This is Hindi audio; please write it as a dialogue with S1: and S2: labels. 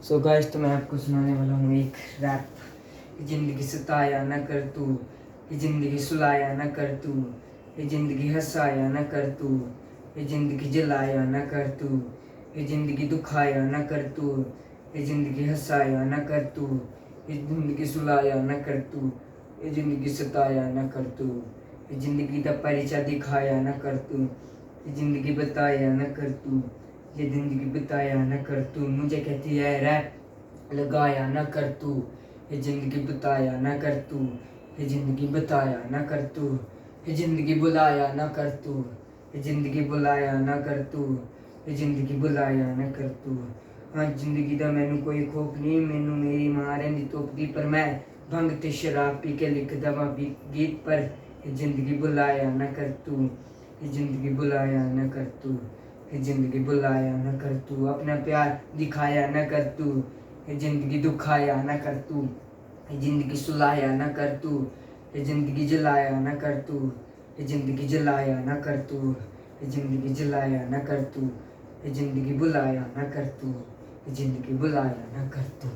S1: सो गाइस, तो मैं आपको सुनाने वाला हूँ एक रैप। जिंदगी सताया न कर तू, ये जिंदगी सुलाया न कर तू, ये जिंदगी हंसाया न कर तू, ये जिंदगी जलाया न कर तू, ये जिंदगी दुखाया न कर तू, ये जिंदगी हंसाया न कर तू, ये जिंदगी सुलाया न कर तू, ये जिंदगी सताया न कर तू, ये जिंदगी का परिचय दिखाया न कर तू, ये जिंदगी बताया न कर तू, ये जिंदगी बताया न कर तू। मुझे कहती है रैप लगाया न कर तू, ये जिंदगी बताया न कर तू, ये जिंदगी बताया न कर तू, ये जिंदगी बुलाया न कर तू, ये जिंदगी बुलाया न कर तू, ये जिंदगी बुलाया न कर तू। हाँ, जिंदगी का मैनू कोई खौफ नहीं, मैनू मेरी मां रहिंदी तोपदी, पर मैं भंग ते शराब पी के लिखदा वां गीत। पर ये जिंदगी बुलाया न कर तू, ये जिंदगी बुलाया न कर तू, ये जिंदगी बुलाया न कर तू। अपना प्यार दिखाया न कर तू, ये जिंदगी दुखाया न कर तू, ये जिंदगी सुलाया न कर तू, ये जिंदगी जलाया न कर तू, ये जिंदगी जलाया न कर तू, ये जिंदगी जलाया न कर तू, ये जिंदगी बुलाया न कर तू, ये जिंदगी बुलाया न कर तू।